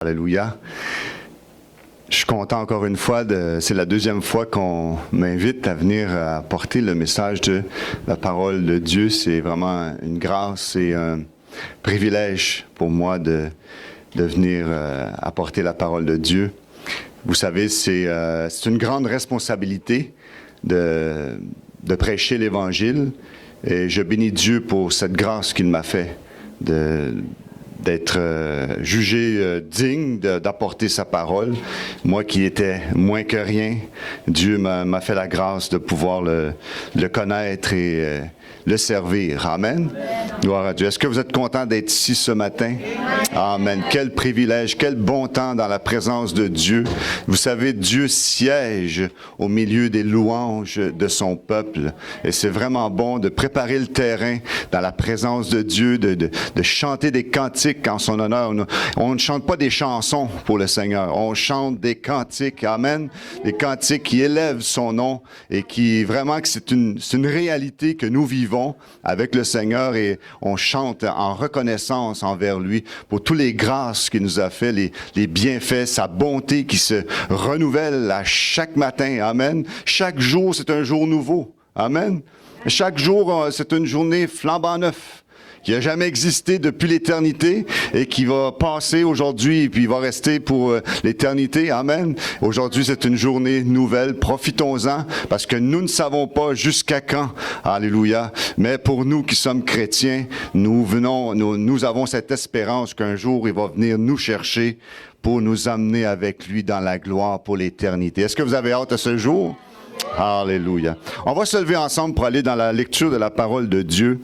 Alléluia. Je suis content encore une fois, c'est la deuxième fois qu'on m'invite à venir apporter le message de la parole de Dieu. C'est vraiment une grâce et un privilège pour moi de venir apporter la parole de Dieu. Vous savez, c'est une grande responsabilité de prêcher l'Évangile et je bénis Dieu pour cette grâce qu'il m'a fait d'être jugé digne d'apporter sa parole. Moi qui étais moins que rien, Dieu m'a fait la grâce de pouvoir le connaître et le servir. Amen. Gloire à Dieu. Est-ce que vous êtes content d'être ici ce matin? Amen. Quel privilège, quel bon temps dans la présence de Dieu. Vous savez, Dieu siège au milieu des louanges de son peuple. Et c'est vraiment bon de préparer le terrain dans la présence de Dieu, de chanter des cantiques en son honneur. On ne chante pas des chansons pour le Seigneur. On chante des cantiques. Amen. Des cantiques qui élèvent son nom et qui vraiment que c'est une réalité que nous vivons avec le Seigneur et on chante en reconnaissance envers lui pour toutes les grâces qu'il nous a fait, les bienfaits, sa bonté qui se renouvelle à chaque matin. Amen. Chaque jour, c'est un jour nouveau. Amen. Chaque jour, c'est une journée flambant neuf, qui n'a jamais existé depuis l'éternité et qui va passer aujourd'hui et puis il va rester pour l'éternité. Amen. Aujourd'hui, c'est une journée nouvelle. Profitons-en parce que nous ne savons pas jusqu'à quand. Alléluia. Mais pour nous qui sommes chrétiens, nous avons cette espérance qu'un jour, il va venir nous chercher pour nous emmener avec lui dans la gloire pour l'éternité. Est-ce que vous avez hâte à ce jour? Alléluia. On va se lever ensemble pour aller dans la lecture de la parole de Dieu.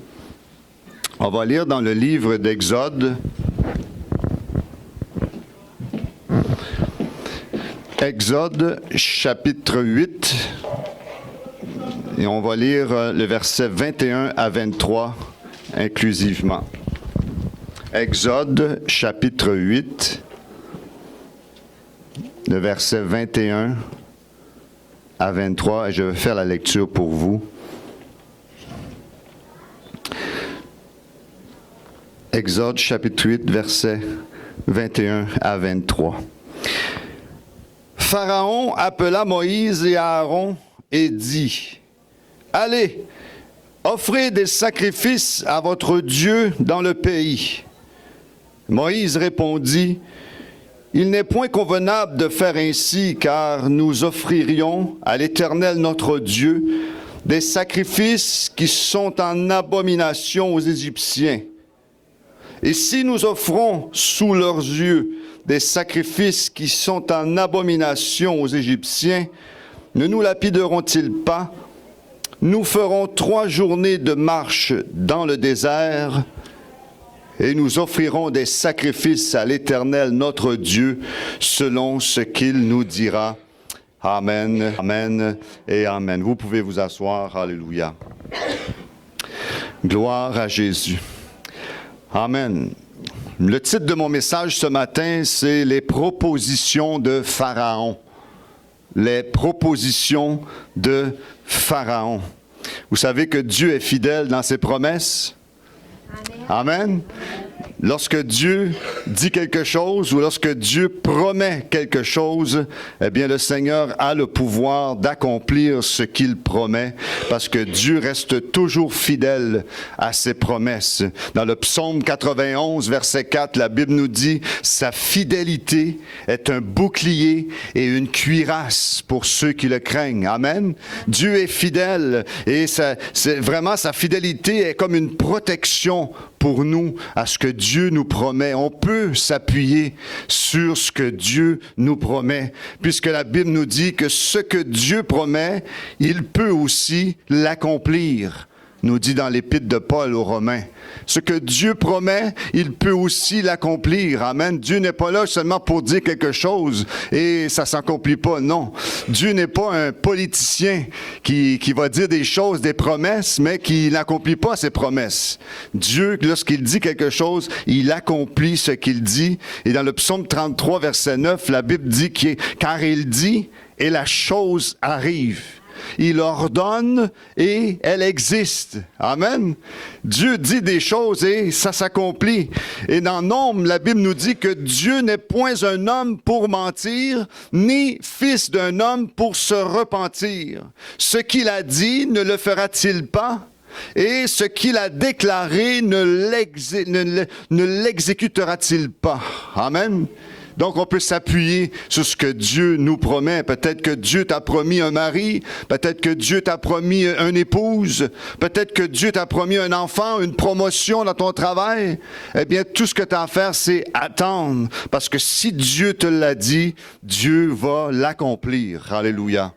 On va lire dans le livre d'Exode. Exode, chapitre 8. Et on va lire le verset 21 à 23 inclusivement. Exode, chapitre 8, le verset 21 à 23. Et je vais faire la lecture pour vous. Exode, chapitre 8, versets 21 à 23. Pharaon appela Moïse et Aaron et dit, « Allez, offrez des sacrifices à votre Dieu dans le pays. » Moïse répondit, « Il n'est point convenable de faire ainsi, car nous offririons à l'Éternel notre Dieu des sacrifices qui sont en abomination aux Égyptiens. Et si nous offrons sous leurs yeux des sacrifices qui sont en abomination aux Égyptiens, ne nous lapideront-ils pas? Nous ferons 3 journées de marche dans le désert et nous offrirons des sacrifices à l'Éternel notre Dieu selon ce qu'il nous dira. Amen, amen et amen. Vous pouvez vous asseoir. Alléluia. Gloire à Jésus. Amen. Le titre de mon message ce matin, c'est « Les propositions de Pharaon ». Les propositions de Pharaon. Vous savez que Dieu est fidèle dans ses promesses? Amen. Amen. Lorsque Dieu dit quelque chose ou lorsque Dieu promet quelque chose, eh bien le Seigneur a le pouvoir d'accomplir ce qu'il promet parce que Dieu reste toujours fidèle à ses promesses. Dans le psaume 91, verset 4, la Bible nous dit « Sa fidélité est un bouclier et une cuirasse pour ceux qui le craignent. » Amen. Dieu est fidèle et vraiment sa fidélité est comme une protection pour nous à ce que Dieu nous promet. On peut s'appuyer sur ce que Dieu nous promet, puisque la Bible nous dit que ce que Dieu promet, il peut aussi l'accomplir, nous dit dans l'épître de Paul aux Romains. Ce que Dieu promet, il peut aussi l'accomplir. Amen. Dieu n'est pas là seulement pour dire quelque chose et ça ne s'accomplit pas. Non. Dieu n'est pas un politicien qui va dire des choses, des promesses, mais qui n'accomplit pas ses promesses. Dieu, lorsqu'il dit quelque chose, il accomplit ce qu'il dit. Et dans le psaume 33, verset 9, la Bible dit « Car il dit, et la chose arrive. » il ordonne et elle existe. Amen. Dieu dit des choses et ça s'accomplit. Et dans Nombre, la Bible nous dit que Dieu n'est point un homme pour mentir, ni fils d'un homme pour se repentir. Ce qu'il a dit, ne le fera-t-il pas? Et ce qu'il a déclaré, ne l'exécutera-t-il pas? Amen. Donc, on peut s'appuyer sur ce que Dieu nous promet. Peut-être que Dieu t'a promis un mari, peut-être que Dieu t'a promis une épouse, peut-être que Dieu t'a promis un enfant, une promotion dans ton travail. Eh bien, tout ce que tu as à faire, c'est attendre. Parce que si Dieu te l'a dit, Dieu va l'accomplir. Alléluia.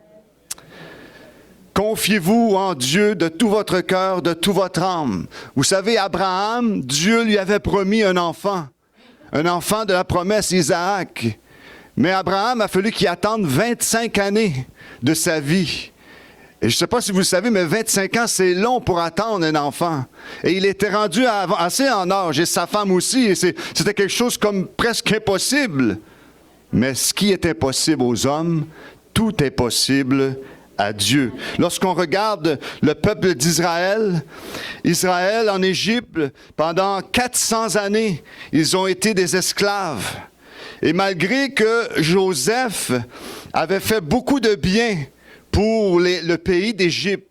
Confiez-vous en Dieu de tout votre cœur, de toute votre âme. Vous savez, Abraham, Dieu lui avait promis un enfant de la promesse, Isaac. Mais Abraham a fallu qu'il attende 25 années de sa vie. Et je ne sais pas si vous le savez, mais 25 ans, c'est long pour attendre un enfant. Et il était rendu assez en âge, et sa femme aussi. Et c'était quelque chose comme presque impossible. Mais ce qui est impossible aux hommes, tout est possible à Dieu. Lorsqu'on regarde le peuple d'Israël, Israël en Égypte, pendant 400 années, ils ont été des esclaves. Et malgré que Joseph avait fait beaucoup de bien pour le pays d'Égypte,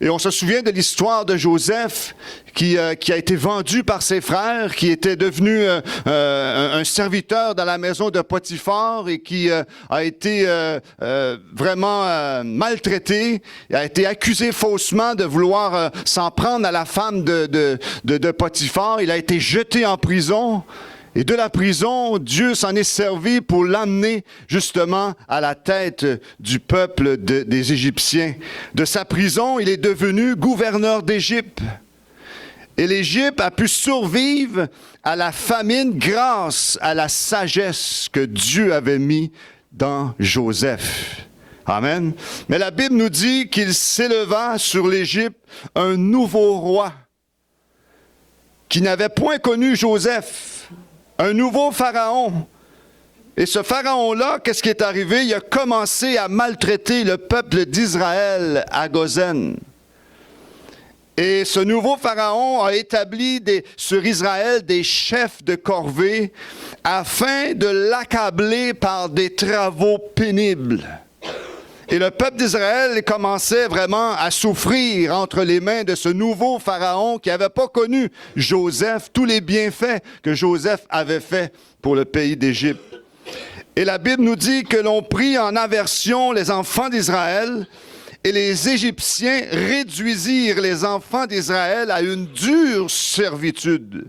et on se souvient de l'histoire de Joseph qui a été vendu par ses frères, qui était devenu un serviteur dans la maison de Potiphar et qui a été vraiment maltraité, a été accusé faussement de vouloir s'en prendre à la femme de Potiphar. Il a été jeté en prison. Et de la prison, Dieu s'en est servi pour l'amener justement à la tête du peuple des Égyptiens. De sa prison, il est devenu gouverneur d'Égypte. Et l'Égypte a pu survivre à la famine grâce à la sagesse que Dieu avait mis dans Joseph. Amen. Mais la Bible nous dit qu'il s'éleva sur l'Égypte un nouveau roi qui n'avait point connu Joseph. Un nouveau pharaon. Et ce pharaon-là, qu'est-ce qui est arrivé? Il a commencé à maltraiter le peuple d'Israël à Goshen. Et ce nouveau pharaon a établi sur Israël des chefs de corvée afin de l'accabler par des travaux pénibles. Et le peuple d'Israël commençait vraiment à souffrir entre les mains de ce nouveau pharaon qui n'avait pas connu Joseph, tous les bienfaits que Joseph avait faits pour le pays d'Égypte. Et la Bible nous dit que l'on prit en aversion les enfants d'Israël et les Égyptiens réduisirent les enfants d'Israël à une dure servitude.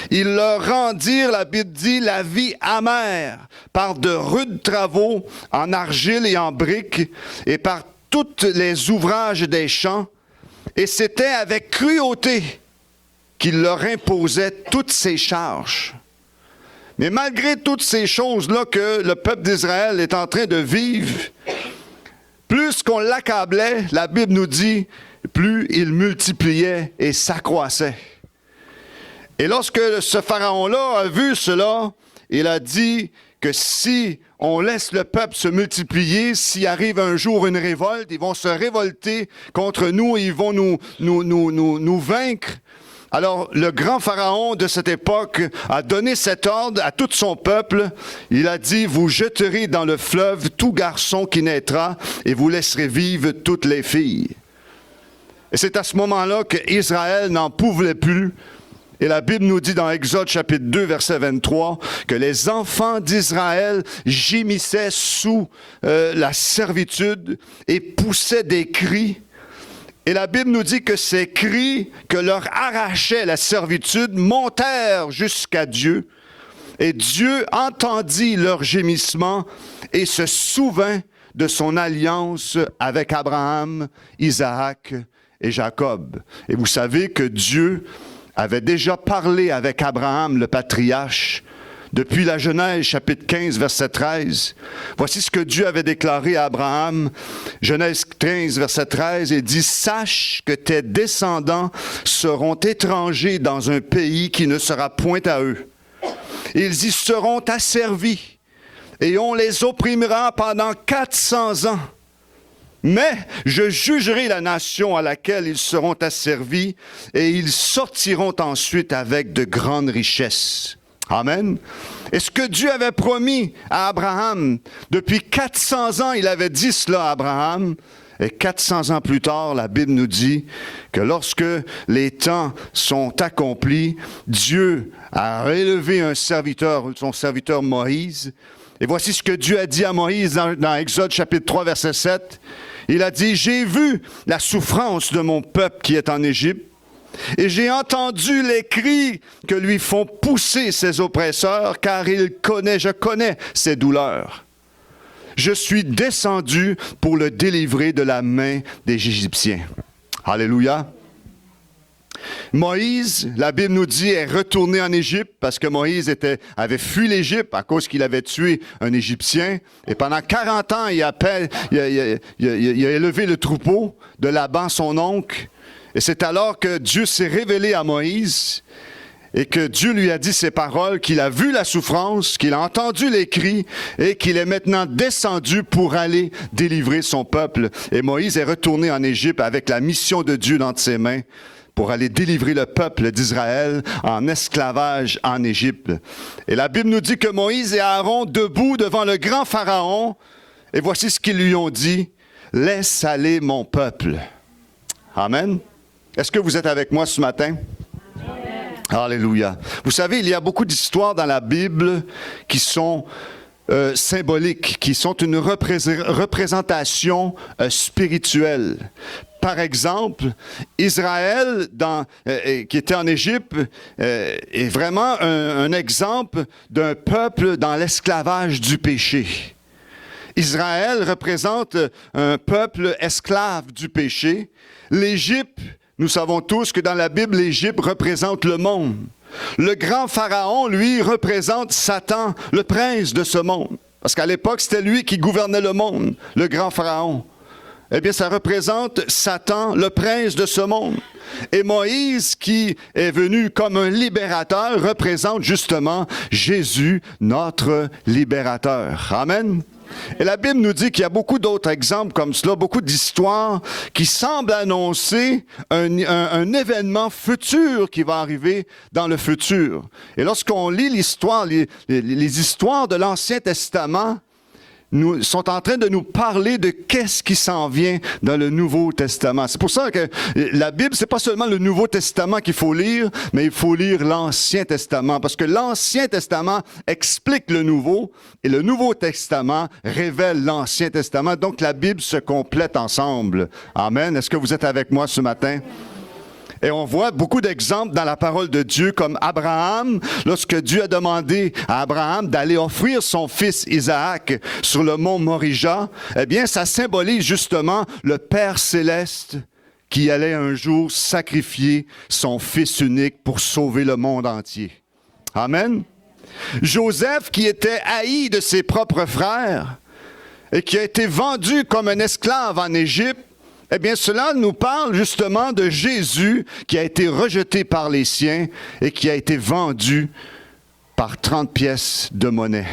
Ils leur rendirent, la Bible dit, la vie amère par de rudes travaux en argile et en briques et par tous les ouvrages des champs. Et c'était avec cruauté qu'ils leur imposaient toutes ces charges. Mais malgré toutes ces choses-là que le peuple d'Israël est en train de vivre, plus qu'on l'accablait, la Bible nous dit, plus il multipliait et s'accroissait. Et lorsque ce pharaon-là a vu cela, il a dit que si on laisse le peuple se multiplier, s'il arrive un jour une révolte, ils vont se révolter contre nous et ils vont nous vaincre. Alors, le grand pharaon de cette époque a donné cet ordre à tout son peuple. Il a dit, vous jeterez dans le fleuve tout garçon qui naîtra et vous laisserez vivre toutes les filles. Et c'est à ce moment-là qu'Israël n'en pouvait plus. Et la Bible nous dit dans Exode chapitre 2, verset 23, que les enfants d'Israël gémissaient sous la servitude et poussaient des cris. Et la Bible nous dit que ces cris que leur arrachait la servitude montèrent jusqu'à Dieu. Et Dieu entendit leurs gémissements et se souvint de son alliance avec Abraham, Isaac et Jacob. Et vous savez que Dieu avait déjà parlé avec Abraham, le patriarche, depuis la Genèse, chapitre 15, verset 13. Voici ce que Dieu avait déclaré à Abraham. Genèse 15, verset 13, il dit « Sache que tes descendants seront étrangers dans un pays qui ne sera point à eux. Ils y seront asservis, et on les opprimera pendant 400 ans. Mais je jugerai la nation à laquelle ils seront asservis et ils sortiront ensuite avec de grandes richesses. Amen. Et ce que Dieu avait promis à Abraham, depuis 400 ans, il avait dit cela à Abraham. Et 400 ans plus tard, la Bible nous dit que lorsque les temps sont accomplis, Dieu a élevé un serviteur, son serviteur Moïse. Et voici ce que Dieu a dit à Moïse dans Exode chapitre 3, verset 7. Il a dit, « J'ai vu la souffrance de mon peuple qui est en Égypte, et j'ai entendu les cris que lui font pousser ses oppresseurs, car je connais ses douleurs. Je suis descendu pour le délivrer de la main des Égyptiens. » Alléluia. Moïse, la Bible nous dit, est retourné en Égypte parce que Moïse avait fui l'Égypte à cause qu'il avait tué un Égyptien. Et pendant 40 ans, il a élevé le troupeau de Laban, son oncle. Et c'est alors que Dieu s'est révélé à Moïse et que Dieu lui a dit ces paroles, qu'il a vu la souffrance, qu'il a entendu les cris et qu'il est maintenant descendu pour aller délivrer son peuple. Et Moïse est retourné en Égypte avec la mission de Dieu dans ses mains pour aller délivrer le peuple d'Israël en esclavage en Égypte. Et la Bible nous dit que Moïse et Aaron, debout devant le grand Pharaon, et voici ce qu'ils lui ont dit, « Laisse aller mon peuple. » Amen. Est-ce que vous êtes avec moi ce matin? Alléluia. Vous savez, il y a beaucoup d'histoires dans la Bible qui sont symboliques, qui sont une représentation spirituelle. Par exemple, Israël, qui était en Égypte, est vraiment un exemple d'un peuple dans l'esclavage du péché. Israël représente un peuple esclave du péché. L'Égypte, nous savons tous que dans la Bible, l'Égypte représente le monde. Le grand Pharaon, lui, représente Satan, le prince de ce monde. Parce qu'à l'époque, c'était lui qui gouvernait le monde, le grand Pharaon. Eh bien, ça représente Satan, le prince de ce monde. Et Moïse, qui est venu comme un libérateur, représente justement Jésus, notre libérateur. Amen. Et la Bible nous dit qu'il y a beaucoup d'autres exemples comme cela, beaucoup d'histoires qui semblent annoncer un événement futur qui va arriver dans le futur. Et lorsqu'on lit l'histoire, les histoires de l'Ancien Testament, sont en train de nous parler de qu'est-ce qui s'en vient dans le Nouveau Testament. C'est pour ça que la Bible, c'est pas seulement le Nouveau Testament qu'il faut lire, mais il faut lire l'Ancien Testament, parce que l'Ancien Testament explique le Nouveau, et le Nouveau Testament révèle l'Ancien Testament. Donc, la Bible se complète ensemble. Amen. Est-ce que vous êtes avec moi ce matin? Et on voit beaucoup d'exemples dans la parole de Dieu, comme Abraham, lorsque Dieu a demandé à Abraham d'aller offrir son fils Isaac sur le mont Morija, eh bien, ça symbolise justement le Père céleste qui allait un jour sacrifier son fils unique pour sauver le monde entier. Amen. Joseph, qui était haï de ses propres frères et qui a été vendu comme un esclave en Égypte, eh bien, cela nous parle justement de Jésus qui a été rejeté par les siens et qui a été vendu par 30 pièces de monnaie.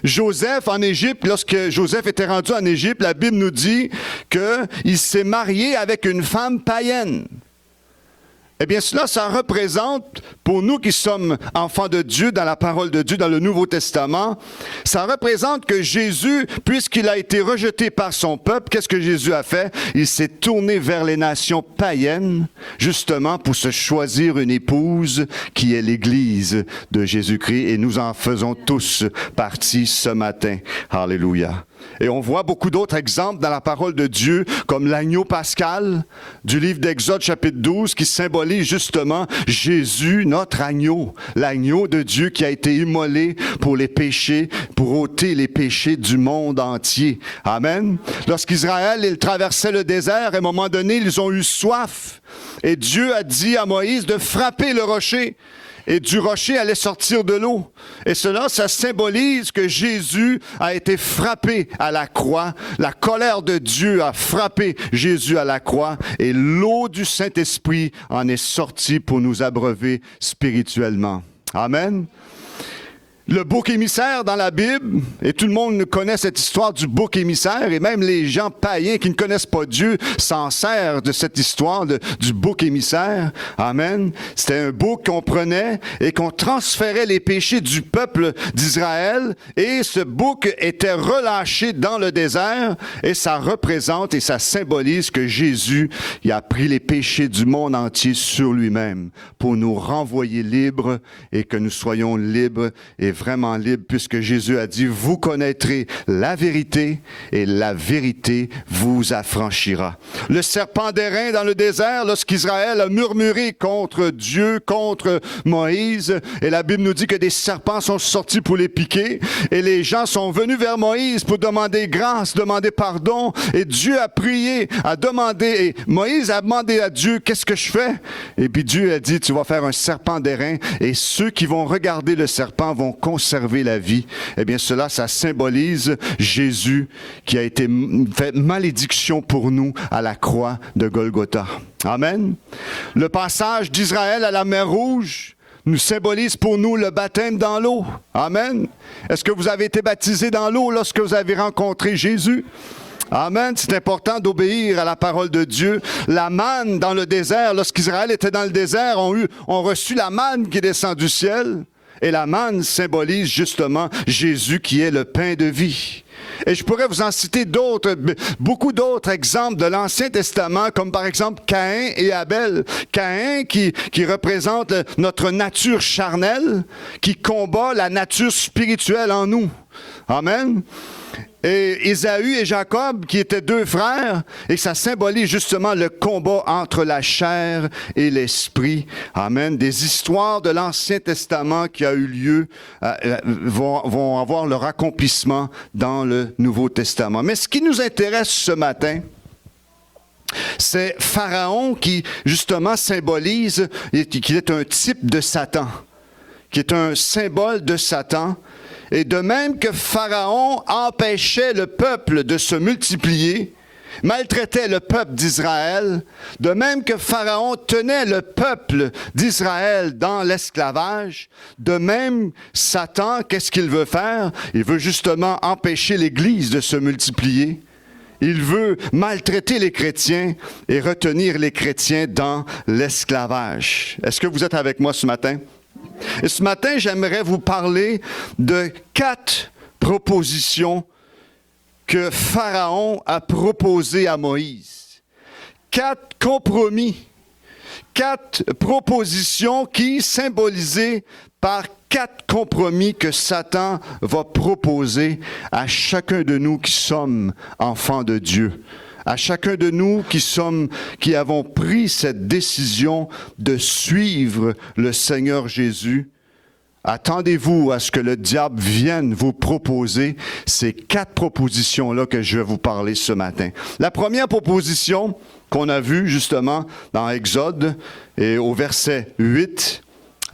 Joseph en Égypte, lorsque Joseph était rendu en Égypte, la Bible nous dit qu'il s'est marié avec une femme païenne. Eh bien, cela, ça représente, pour nous qui sommes enfants de Dieu, dans la parole de Dieu, dans le Nouveau Testament, ça représente que Jésus, puisqu'il a été rejeté par son peuple, qu'est-ce que Jésus a fait? Il s'est tourné vers les nations païennes, justement pour se choisir une épouse qui est l'Église de Jésus-Christ, et nous en faisons tous partie ce matin. Alléluia. Et on voit beaucoup d'autres exemples dans la parole de Dieu, comme l'agneau pascal du livre d'Exode chapitre 12, qui symbolise justement Jésus, notre agneau, l'agneau de Dieu qui a été immolé pour les péchés, pour ôter les péchés du monde entier. Amen. Lorsqu'Israël, il traversait le désert, à un moment donné, ils ont eu soif. Et Dieu a dit à Moïse de frapper le rocher. Et du rocher allait sortir de l'eau. Et cela, ça symbolise que Jésus a été frappé à la croix. La colère de Dieu a frappé Jésus à la croix. Et l'eau du Saint-Esprit en est sortie pour nous abreuver spirituellement. Amen. le bouc émissaire dans la Bible, et tout le monde connaît cette histoire du bouc émissaire, et même les gens païens qui ne connaissent pas Dieu s'en servent de cette histoire du bouc émissaire. Amen. C'était un bouc qu'on prenait et qu'on transférait les péchés du peuple d'Israël, et ce bouc était relâché dans le désert, et ça représente et ça symbolise que Jésus il a pris les péchés du monde entier sur lui-même pour nous renvoyer libres et que nous soyons libres et vraiment libre, puisque Jésus a dit, vous connaîtrez la vérité et la vérité vous affranchira. Le serpent d'airain dans le désert, lorsqu'Israël a murmuré contre Dieu, contre Moïse, et la Bible nous dit que des serpents sont sortis pour les piquer, et les gens sont venus vers Moïse pour demander grâce, demander pardon, et Dieu a prié, a demandé, et Moïse a demandé à Dieu, qu'est-ce que je fais? Et puis Dieu a dit, tu vas faire un serpent d'airain, et ceux qui vont regarder le serpent vont conserver la vie. Eh bien, cela, ça symbolise Jésus qui a été fait malédiction pour nous à la croix de Golgotha. Amen. Le passage d'Israël à la mer Rouge nous symbolise pour nous le baptême dans l'eau. Amen. Est-ce que vous avez été baptisé dans l'eau lorsque vous avez rencontré Jésus? Amen. C'est important d'obéir à la parole de Dieu. La manne dans le désert, lorsqu'Israël était dans le désert, ont reçu la manne qui descend du ciel. Et la manne symbolise justement Jésus qui est le pain de vie. Et je pourrais vous en citer beaucoup d'autres exemples de l'Ancien Testament, comme par exemple Caïn et Abel. Caïn qui représente notre nature charnelle, qui combat la nature spirituelle en nous. Amen. Et Ésaü et Jacob, qui étaient deux frères, et ça symbolise justement le combat entre la chair et l'esprit. Amen. Des histoires de l'Ancien Testament qui a eu lieu vont avoir leur accomplissement dans le Nouveau Testament. Mais ce qui nous intéresse ce matin, c'est Pharaon qui justement symbolise, qui est un type de Satan, qui est un symbole de Satan. Et de même que Pharaon empêchait le peuple de se multiplier, maltraitait le peuple d'Israël, de même que Pharaon tenait le peuple d'Israël dans l'esclavage, de même Satan, qu'est-ce qu'il veut faire? Il veut justement empêcher l'Église de se multiplier. Il veut maltraiter les chrétiens et retenir les chrétiens dans l'esclavage. Est-ce que vous êtes avec moi ce matin? Et ce matin, j'aimerais vous parler de 4 propositions que Pharaon a proposées à Moïse. 4 compromis, 4 propositions qui symbolisées par 4 compromis que Satan va proposer à chacun de nous qui sommes enfants de Dieu. À chacun de nous qui avons pris cette décision de suivre le Seigneur Jésus, attendez-vous à ce que le diable vienne vous proposer ces 4 propositions-là que je vais vous parler ce matin. La première proposition qu'on a vue justement dans Exode et au verset 8,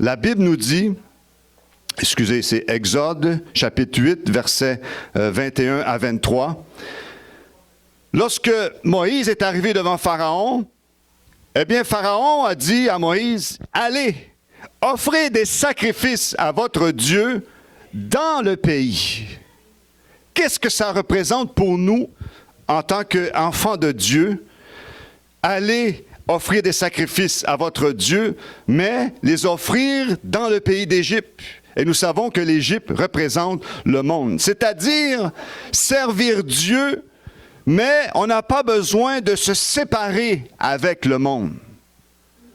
la Bible nous dit, c'est Exode chapitre 8, versets 21 à 23, lorsque Moïse est arrivé devant Pharaon, eh bien, Pharaon a dit à Moïse, « Allez, offrez des sacrifices à votre Dieu dans le pays. » Qu'est-ce que ça représente pour nous en tant qu'enfants de Dieu? Allez offrir des sacrifices à votre Dieu, mais les offrir dans le pays d'Égypte. Et nous savons que l'Égypte représente le monde, c'est-à-dire servir Dieu, mais on n'a pas besoin de se séparer avec le monde.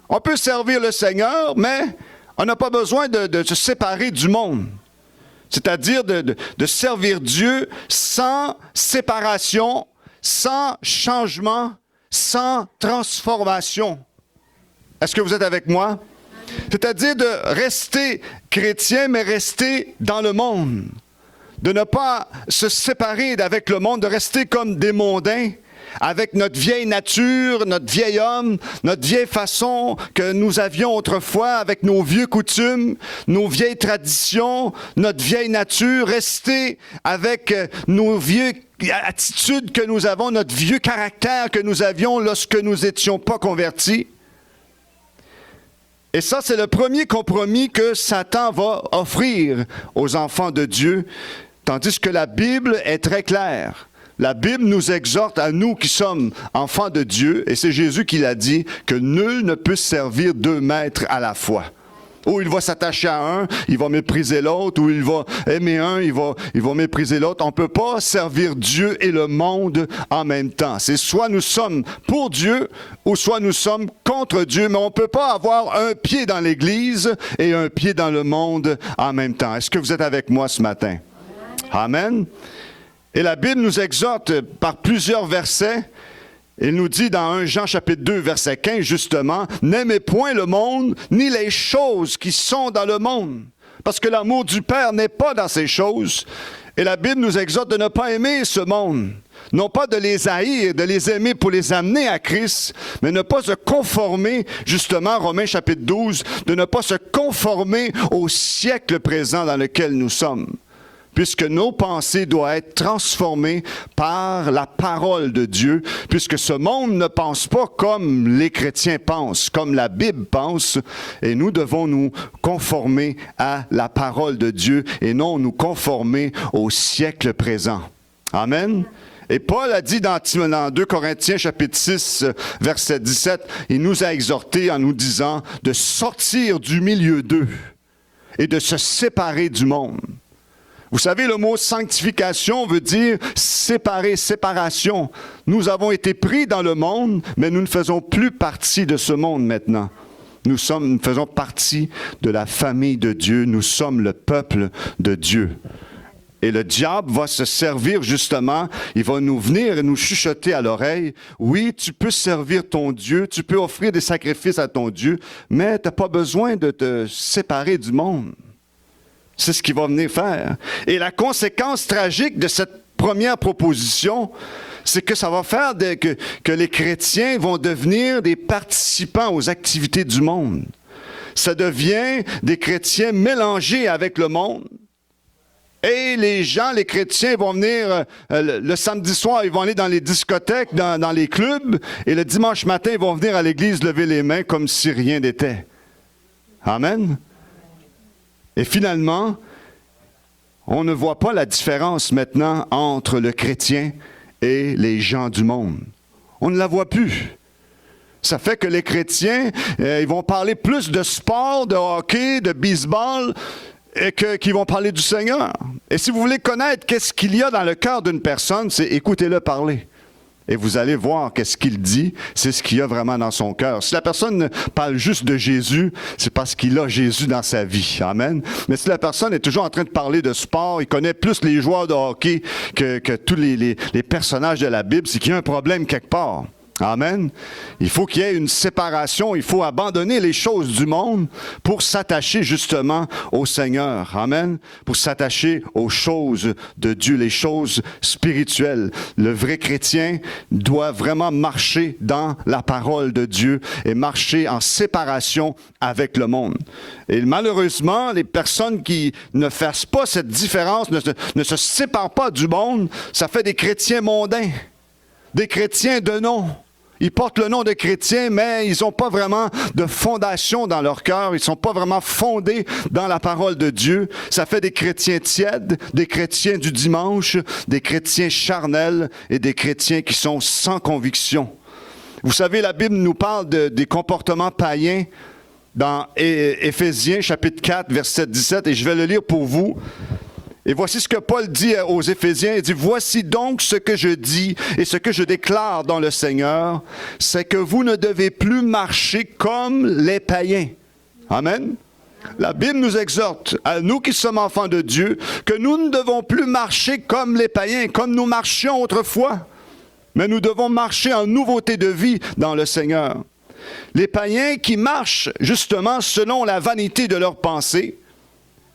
On peut servir le Seigneur, mais on n'a pas besoin de se séparer du monde. C'est-à-dire de servir Dieu sans séparation, sans changement, sans transformation. Est-ce que vous êtes avec moi? C'est-à-dire de rester chrétien, mais rester dans le monde. De ne pas se séparer d'avec le monde, de rester comme des mondains, avec notre vieille nature, notre vieil homme, notre vieille façon que nous avions autrefois, avec nos vieux coutumes, nos vieilles traditions, notre vieille nature, rester avec nos vieux attitudes que nous avons, notre vieux caractère que nous avions lorsque nous n'étions pas convertis. Et ça, c'est le premier compromis que Satan va offrir aux enfants de Dieu, tandis que la Bible est très claire. La Bible nous exhorte à nous qui sommes enfants de Dieu, et c'est Jésus qui l'a dit, que nul ne peut servir 2 maîtres à la fois. Ou il va s'attacher à un, il va mépriser l'autre, ou il va aimer un, il va mépriser l'autre. On ne peut pas servir Dieu et le monde en même temps. C'est soit nous sommes pour Dieu, ou soit nous sommes contre Dieu, mais on ne peut pas avoir un pied dans l'Église et un pied dans le monde en même temps. Est-ce que vous êtes avec moi ce matin? Amen. Et la Bible nous exhorte par plusieurs versets. Il nous dit dans 1 Jean chapitre 2, verset 15, justement, « N'aimez point le monde, ni les choses qui sont dans le monde. » Parce que l'amour du Père n'est pas dans ces choses. Et la Bible nous exhorte de ne pas aimer ce monde. Non pas de les haïr, de les aimer pour les amener à Christ, mais ne pas se conformer, justement, Romains chapitre 12, de ne pas se conformer au siècle présent dans lequel nous sommes. Puisque nos pensées doivent être transformées par la parole de Dieu, puisque ce monde ne pense pas comme les chrétiens pensent, comme la Bible pense, et nous devons nous conformer à la parole de Dieu et non nous conformer au siècle présent. Amen. Et Paul a dit dans 2 Corinthiens chapitre 6, verset 17, il nous a exhortés en nous disant de sortir du milieu d'eux et de se séparer du monde. Vous savez, le mot sanctification veut dire séparer, séparation. Nous avons été pris dans le monde, mais nous ne faisons plus partie de ce monde maintenant. Nous faisons partie de la famille de Dieu. Nous sommes le peuple de Dieu. Et le diable va se servir justement, il va nous venir et nous chuchoter à l'oreille. Oui, tu peux servir ton Dieu, tu peux offrir des sacrifices à ton Dieu, mais tu n'as pas besoin de te séparer du monde. C'est ce qu'il va venir faire. Et la conséquence tragique de cette première proposition, c'est que ça va faire que les chrétiens vont devenir des participants aux activités du monde. Ça devient des chrétiens mélangés avec le monde. Et les chrétiens vont venir le samedi soir, ils vont aller dans les discothèques, dans les clubs, et le dimanche matin, ils vont venir à l'église lever les mains comme si rien n'était. Amen. Et finalement, on ne voit pas la différence maintenant entre le chrétien et les gens du monde. On ne la voit plus. Ça fait que les chrétiens, ils vont parler plus de sport, de hockey, de baseball, et qu'ils vont parler du Seigneur. Et si vous voulez connaître qu'est-ce qu'il y a dans le cœur d'une personne, c'est écoutez-le parler. Et vous allez voir qu'est-ce qu'il dit, c'est ce qu'il y a vraiment dans son cœur. Si la personne parle juste de Jésus, c'est parce qu'il a Jésus dans sa vie. Amen. Mais si la personne est toujours en train de parler de sport, il connaît plus les joueurs de hockey que tous les personnages de la Bible, c'est qu'il y a un problème quelque part. Amen. Il faut qu'il y ait une séparation, il faut abandonner les choses du monde pour s'attacher justement au Seigneur. Amen. Pour s'attacher aux choses de Dieu, les choses spirituelles. Le vrai chrétien doit vraiment marcher dans la parole de Dieu et marcher en séparation avec le monde. Et malheureusement, les personnes qui ne fassent pas cette différence, ne se séparent pas du monde, ça fait des chrétiens mondains, des chrétiens de nom. Ils portent le nom de chrétiens, mais ils n'ont pas vraiment de fondation dans leur cœur. Ils ne sont pas vraiment fondés dans la parole de Dieu. Ça fait des chrétiens tièdes, des chrétiens du dimanche, des chrétiens charnels et des chrétiens qui sont sans conviction. Vous savez, la Bible nous parle des comportements païens dans Éphésiens, chapitre 4, verset 17, et je vais le lire pour vous. Et voici ce que Paul dit aux Éphésiens. Il dit, « Voici donc ce que je dis et ce que je déclare dans le Seigneur, c'est que vous ne devez plus marcher comme les païens. » Amen. La Bible nous exhorte, à nous qui sommes enfants de Dieu, que nous ne devons plus marcher comme les païens, comme nous marchions autrefois. Mais nous devons marcher en nouveauté de vie dans le Seigneur. Les païens qui marchent justement selon la vanité de leurs pensées,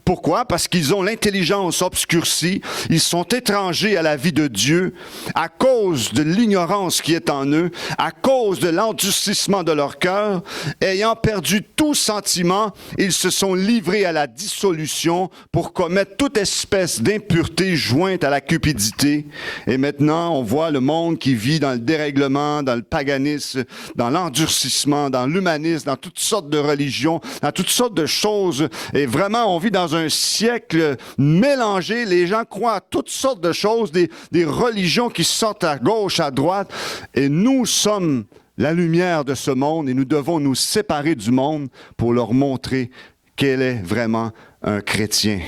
Pourquoi? Parce qu'ils ont l'intelligence obscurcie, ils sont étrangers à la vie de Dieu à cause de l'ignorance qui est en eux, à cause de l'endurcissement de leur cœur. Ayant perdu tout sentiment, ils se sont livrés à la dissolution pour commettre toute espèce d'impureté jointe à la cupidité. Et maintenant, on voit le monde qui vit dans le dérèglement, dans le paganisme, dans l'endurcissement, dans l'humanisme, dans toutes sortes de religions, dans toutes sortes de choses. Et vraiment, on vit dans un siècle mélangé. Les gens croient à toutes sortes de choses, des religions qui sortent à gauche, à droite. Et nous sommes la lumière de ce monde et nous devons nous séparer du monde pour leur montrer quel est vraiment un chrétien.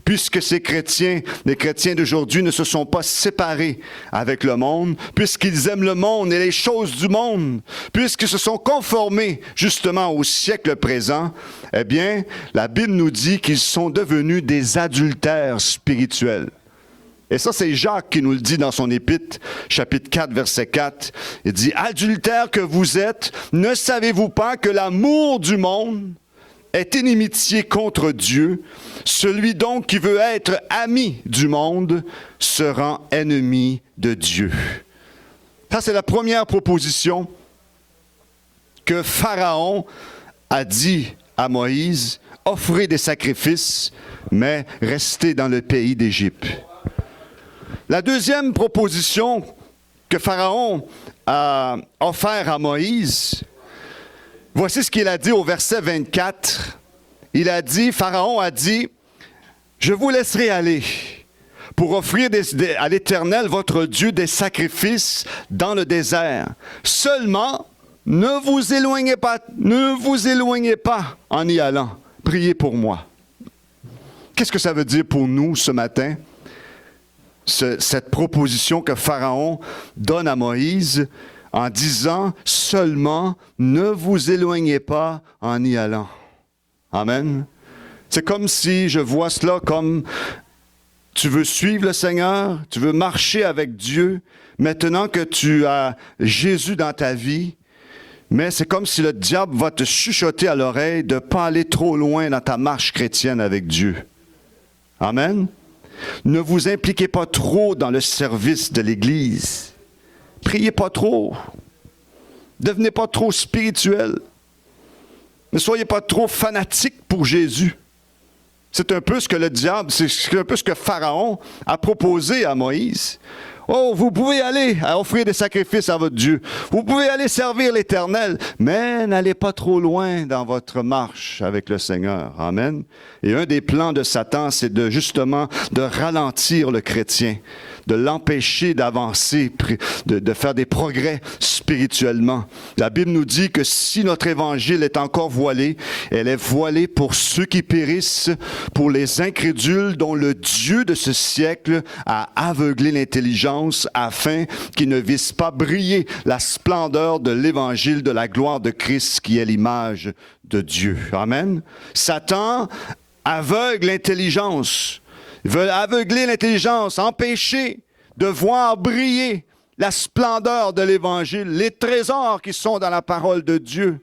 Puisque ces chrétiens, les chrétiens d'aujourd'hui ne se sont pas séparés avec le monde, puisqu'ils aiment le monde et les choses du monde, puisqu'ils se sont conformés justement au siècle présent, eh bien, la Bible nous dit qu'ils sont devenus des adultères spirituels. Et ça, c'est Jacques qui nous le dit dans son épître, chapitre 4, verset 4. Il dit, « Adultères que vous êtes, ne savez-vous pas que l'amour du monde est inimitié contre Dieu? Celui donc qui veut être ami du monde se rend ennemi de Dieu. » Ça, c'est la première proposition que Pharaon a dit à Moïse, « Offrez des sacrifices, mais restez dans le pays d'Égypte. » La deuxième proposition que Pharaon a offert à Moïse, voici ce qu'il a dit au verset 24. Il a dit, Pharaon a dit, « Je vous laisserai aller pour offrir à l'Éternel, votre Dieu, des sacrifices dans le désert. Seulement, ne vous éloignez pas en y allant. Priez pour moi. » Qu'est-ce que ça veut dire pour nous ce matin? Cette proposition que Pharaon donne à Moïse en disant « Seulement, ne vous éloignez pas en y allant. » Amen. C'est comme si je vois cela comme tu veux suivre le Seigneur, tu veux marcher avec Dieu, maintenant que tu as Jésus dans ta vie, mais c'est comme si le diable va te chuchoter à l'oreille de ne pas aller trop loin dans ta marche chrétienne avec Dieu. Amen. Ne vous impliquez pas trop dans le service de l'Église. Priez pas trop. Devenez pas trop spirituel. Ne soyez pas trop fanatique pour Jésus. C'est un peu ce que le diable, c'est un peu ce que Pharaon a proposé à Moïse. Oh, vous pouvez aller à offrir des sacrifices à votre Dieu. Vous pouvez aller servir l'Éternel, mais n'allez pas trop loin dans votre marche avec le Seigneur. Amen. Et un des plans de Satan, c'est justement de ralentir le chrétien, de l'empêcher d'avancer, de faire des progrès spirituellement. La Bible nous dit que si notre évangile est encore voilé, elle est voilée pour ceux qui périssent, pour les incrédules dont le Dieu de ce siècle a aveuglé l'intelligence afin qu'ils ne vissent pas briller la splendeur de l'évangile de la gloire de Christ qui est l'image de Dieu. Amen. Satan aveugle l'intelligence. Ils veulent aveugler l'intelligence, empêcher de voir briller la splendeur de l'Évangile, les trésors qui sont dans la parole de Dieu.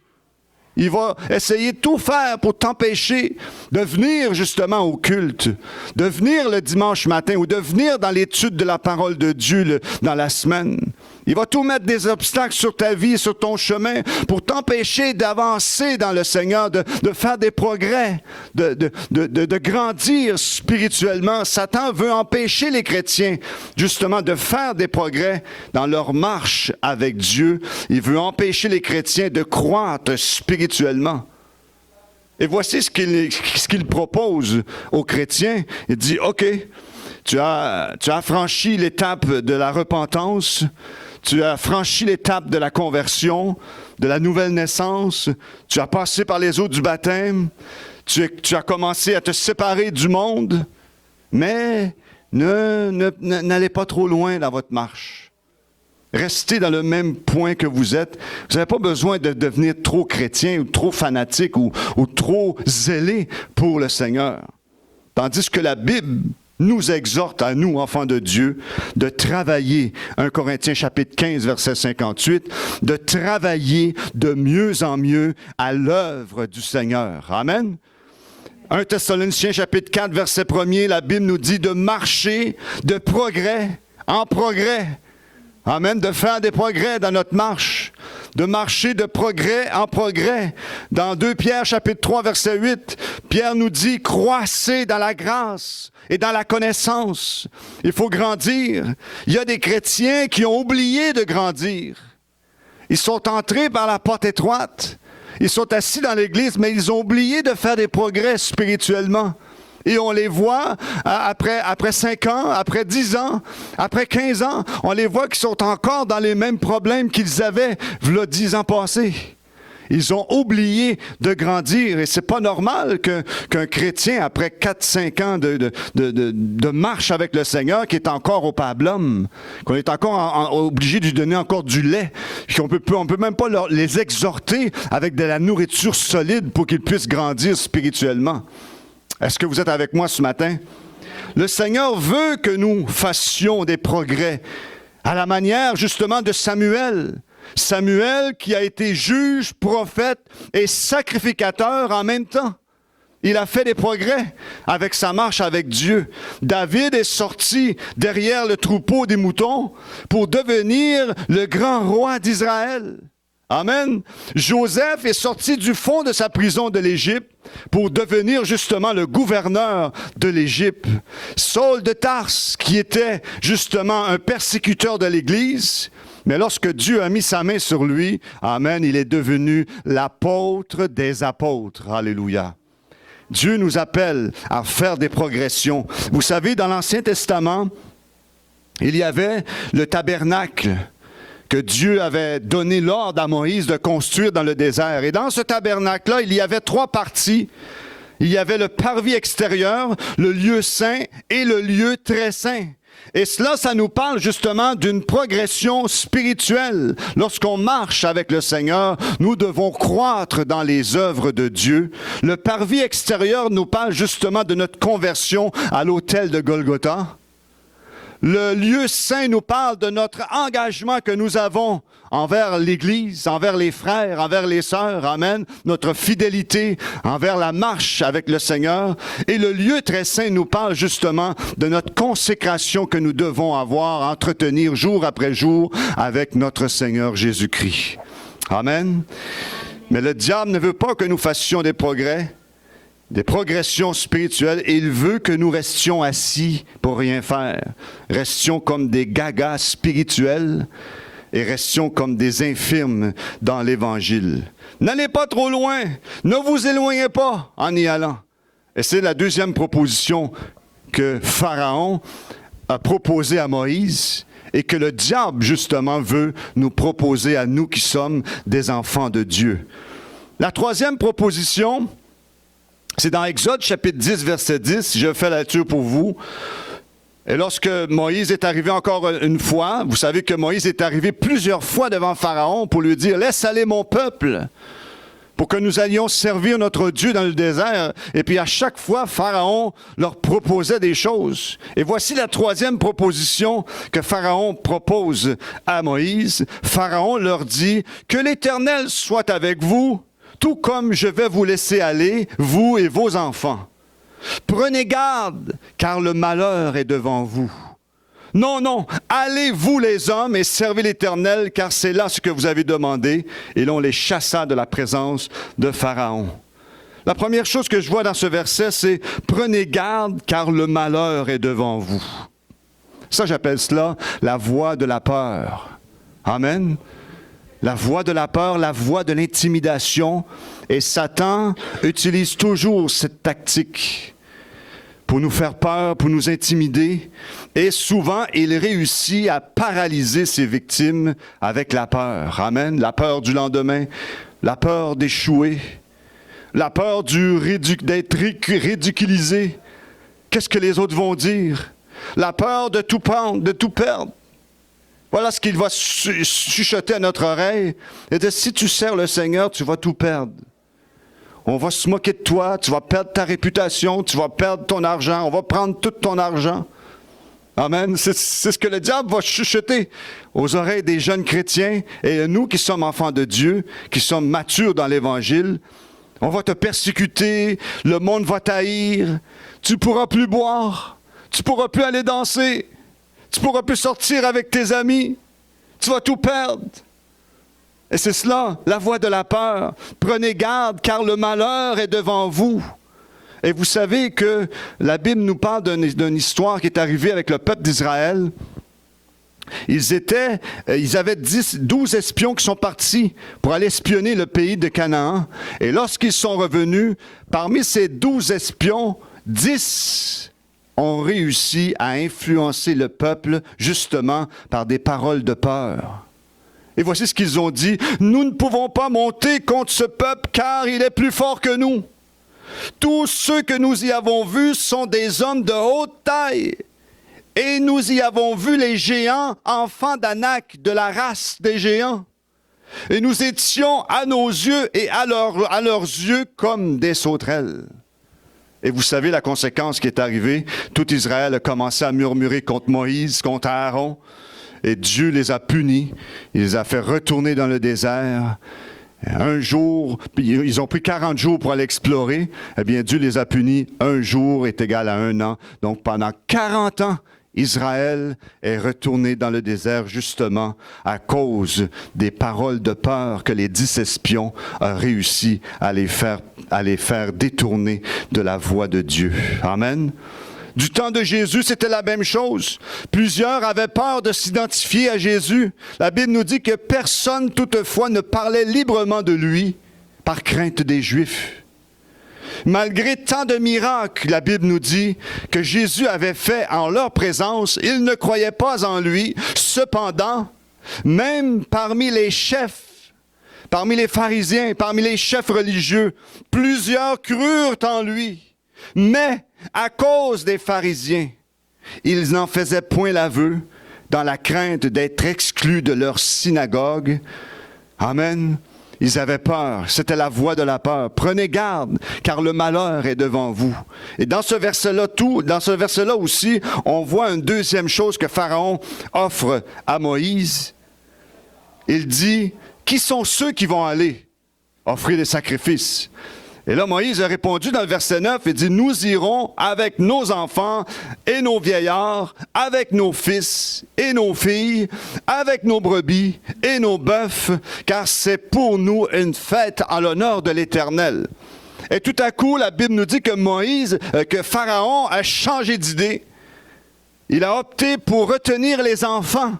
Il va essayer de tout faire pour t'empêcher de venir justement au culte, de venir le dimanche matin ou de venir dans l'étude de la parole de Dieu dans la semaine. Il va tout mettre des obstacles sur ta vie, sur ton chemin, pour t'empêcher d'avancer dans le Seigneur, de faire des progrès, de grandir spirituellement. Satan veut empêcher les chrétiens, justement, de faire des progrès dans leur marche avec Dieu. Il veut empêcher les chrétiens de croître spirituellement. Et voici ce qu'il propose aux chrétiens. Il dit, OK, tu as franchi l'étape de la repentance, tu as franchi l'étape de la conversion, de la nouvelle naissance, tu as passé par les eaux du baptême, tu as commencé à te séparer du monde, mais n'allez pas trop loin dans votre marche. Restez dans le même point que vous êtes. Vous n'avez pas besoin de devenir trop chrétien ou trop fanatique ou trop zélé pour le Seigneur. Tandis que la Bible nous exhorte à nous, enfants de Dieu, de travailler, 1 Corinthiens chapitre 15, verset 58, de travailler de mieux en mieux à l'œuvre du Seigneur. Amen. 1 Thessaloniciens chapitre 4, verset 1er, la Bible nous dit de marcher de progrès en progrès. Amen, de faire des progrès dans notre marche, de marcher de progrès en progrès. Dans 2 Pierre chapitre 3, verset 8, Pierre nous dit « Croissez dans la grâce et dans la connaissance ». Il faut grandir. Il y a des chrétiens qui ont oublié de grandir. Ils sont entrés par la porte étroite. Ils sont assis dans l'église, mais ils ont oublié de faire des progrès spirituellement. Et on les voit après 5 ans, après 10 ans, après 15 ans, on les voit qui sont encore dans les mêmes problèmes qu'ils avaient v'là 10 ans passés. Ils ont oublié de grandir et c'est pas normal qu'un chrétien, après 4-5 ans de marche avec le Seigneur, qui est encore au pablum, qu'on est encore obligé de lui donner encore du lait, qu'on peut même pas les exhorter avec de la nourriture solide pour qu'ils puissent grandir spirituellement. Est-ce que vous êtes avec moi ce matin? Le Seigneur veut que nous fassions des progrès à la manière justement de Samuel. Samuel qui a été juge, prophète et sacrificateur en même temps. Il a fait des progrès avec sa marche avec Dieu. David est sorti derrière le troupeau des moutons pour devenir le grand roi d'Israël. Amen. Joseph est sorti du fond de sa prison de l'Égypte pour devenir justement le gouverneur de l'Égypte. Saul de Tarse, qui était justement un persécuteur de l'Église, mais lorsque Dieu a mis sa main sur lui, amen, il est devenu l'apôtre des apôtres. Alléluia. Dieu nous appelle à faire des progressions. Vous savez, dans l'Ancien Testament, il y avait le tabernacle que Dieu avait donné l'ordre à Moïse de construire dans le désert. Et dans ce tabernacle-là, il y avait 3 parties. Il y avait le parvis extérieur, le lieu saint et le lieu très saint. Et cela, ça nous parle justement d'une progression spirituelle. Lorsqu'on marche avec le Seigneur, nous devons croître dans les œuvres de Dieu. Le parvis extérieur nous parle justement de notre conversion à l'autel de Golgotha. Le lieu saint nous parle de notre engagement que nous avons envers l'Église, envers les frères, envers les sœurs, amen, notre fidélité envers la marche avec le Seigneur. Et le lieu très saint nous parle justement de notre consécration que nous devons avoir, entretenir jour après jour avec notre Seigneur Jésus-Christ. Amen. Mais le diable ne veut pas que nous fassions des progrès, des progressions spirituelles, et il veut que nous restions assis pour rien faire. Restions comme des gagas spirituels et restions comme des infirmes dans l'Évangile. N'allez pas trop loin, ne vous éloignez pas en y allant. Et c'est la deuxième proposition que Pharaon a proposée à Moïse et que le diable, justement, veut nous proposer à nous qui sommes des enfants de Dieu. La troisième proposition, c'est dans Exode chapitre 10, verset 10. Je fais la lecture pour vous. Et lorsque Moïse est arrivé encore une fois, vous savez que Moïse est arrivé plusieurs fois devant Pharaon pour lui dire « Laisse aller mon peuple » pour que nous allions servir notre Dieu dans le désert. Et puis à chaque fois, Pharaon leur proposait des choses. Et voici la troisième proposition que Pharaon propose à Moïse. Pharaon leur dit « Que l'Éternel soit avec vous, tout comme je vais vous laisser aller, vous et vos enfants. Prenez garde, car le malheur est devant vous. Non, non, allez vous les hommes et servez l'Éternel, car c'est là ce que vous avez demandé. » Et l'on les chassa de la présence de Pharaon. La première chose que je vois dans ce verset, c'est « Prenez garde, car le malheur est devant vous. » Ça, j'appelle cela la voie de la peur. Amen. La voie de la peur, la voie de l'intimidation. Et Satan utilise toujours cette tactique pour nous faire peur, pour nous intimider. Et souvent, il réussit à paralyser ses victimes avec la peur. Amen. La peur du lendemain, la peur d'échouer, la peur d'être ridiculisé. Qu'est-ce que les autres vont dire? La peur de tout prendre, de tout perdre. Voilà ce qu'il va chuchoter à notre oreille. Et de si tu sers le Seigneur, tu vas tout perdre. On va se moquer de toi, tu vas perdre ta réputation, tu vas perdre ton argent, on va prendre tout ton argent. Amen. C'est ce que le diable va chuchoter aux oreilles des jeunes chrétiens. Et nous qui sommes enfants de Dieu, qui sommes matures dans l'Évangile, On va te persécuter, le monde va t'haïr, tu ne pourras plus boire, tu ne pourras plus aller danser, tu ne pourras plus sortir avec tes amis, tu vas tout perdre. Et c'est cela, la voix de la peur. Prenez garde, car le malheur est devant vous. Et vous savez que la Bible nous parle d'une histoire qui est arrivée avec le peuple d'Israël. Ils avaient 12 espions qui sont partis pour aller espionner le pays de Canaan. Et lorsqu'ils sont revenus, parmi ces 12 espions, 10 ont réussi à influencer le peuple justement par des paroles de peur. Et voici ce qu'ils ont dit. « Nous ne pouvons pas monter contre ce peuple car il est plus fort que nous. Tous ceux que nous y avons vus sont des hommes de haute taille. Et nous y avons vu les géants, enfants d'Anak, de la race des géants. Et nous étions à nos yeux et à leurs yeux comme des sauterelles. » Et vous savez la conséquence qui est arrivée. Tout Israël a commencé à murmurer contre Moïse, contre Aaron. Et Dieu les a punis. Il les a fait retourner dans le désert. Un jour, ils ont pris 40 jours pour aller explorer. Eh bien, Dieu les a punis. Un jour est égal à un an. Donc, pendant 40 ans, Israël est retourné dans le désert justement à cause des paroles de peur que les 10 espions ont réussi à les faire détourner de la voie de Dieu. Amen. Du temps de Jésus, c'était la même chose. Plusieurs avaient peur de s'identifier à Jésus. La Bible nous dit que personne toutefois ne parlait librement de lui par crainte des Juifs. Malgré tant de miracles, la Bible nous dit que Jésus avait fait en leur présence, ils ne croyaient pas en lui. Cependant, même parmi les chefs, parmi les pharisiens, parmi les chefs religieux, plusieurs crurent en lui. Mais à cause des pharisiens, ils n'en faisaient point l'aveu dans la crainte d'être exclus de leur synagogue. Amen. Ils avaient peur. C'était la voix de la peur. Prenez garde, car le malheur est devant vous. Et dans ce verset-là aussi, on voit une deuxième chose que Pharaon offre à Moïse. Il dit, qui sont ceux qui vont aller offrir des sacrifices? Et là, Moïse a répondu dans le verset 9, il dit, nous irons avec nos enfants et nos vieillards, avec nos fils et nos filles, avec nos brebis et nos bœufs, car c'est pour nous une fête en l'honneur de l'Éternel. Et tout à coup, la Bible nous dit que Pharaon a changé d'idée. Il a opté pour retenir les enfants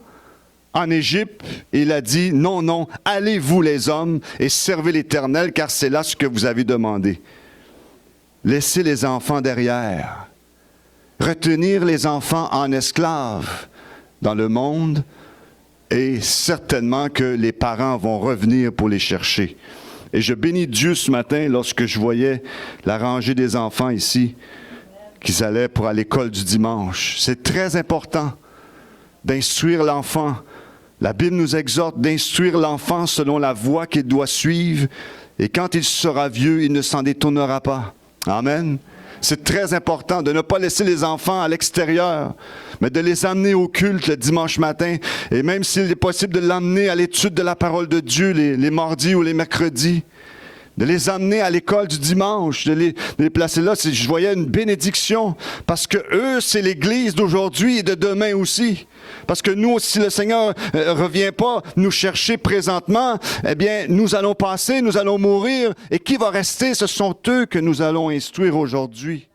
en Égypte. Il a dit, non, non, allez vous les hommes et servez l'Éternel, car c'est là ce que vous avez demandé. Laissez les enfants derrière. Retenir les enfants en esclaves dans le monde, et certainement que les parents vont revenir pour les chercher. Et je bénis Dieu ce matin lorsque je voyais la rangée des enfants ici, qu'ils allaient pour à l'école du dimanche. C'est très important d'instruire l'enfant. La Bible nous exhorte d'instruire l'enfant selon la voie qu'il doit suivre, et quand il sera vieux, il ne s'en détournera pas. Amen. C'est très important de ne pas laisser les enfants à l'extérieur, mais de les amener au culte le dimanche matin, et même s'il est possible de l'emmener à l'étude de la parole de Dieu les mardis ou les mercredis, de les amener à l'école du dimanche, de les placer là. Je voyais une bénédiction, parce que eux, c'est l'Église d'aujourd'hui et de demain aussi. Parce que nous, si le Seigneur ne revient pas nous chercher présentement, eh bien, nous allons passer, nous allons mourir. Et qui va rester? Ce sont eux que nous allons instruire aujourd'hui.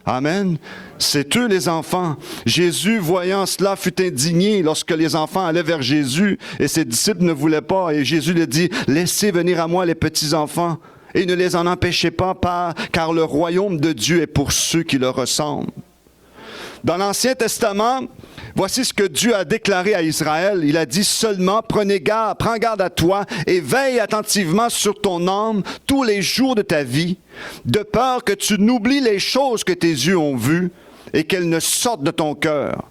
Amen. C'est eux les enfants. Jésus, voyant cela, fut indigné lorsque les enfants allaient vers Jésus et ses disciples ne voulaient pas. Et Jésus leur dit, laissez venir à moi les petits-enfants et ne les en empêchez pas, car le royaume de Dieu est pour ceux qui le ressemblent. Dans l'Ancien Testament, voici ce que Dieu a déclaré à Israël. Il a dit seulement, prends garde à toi et veille attentivement sur ton âme tous les jours de ta vie, de peur que tu n'oublies les choses que tes yeux ont vues et qu'elles ne sortent de ton cœur.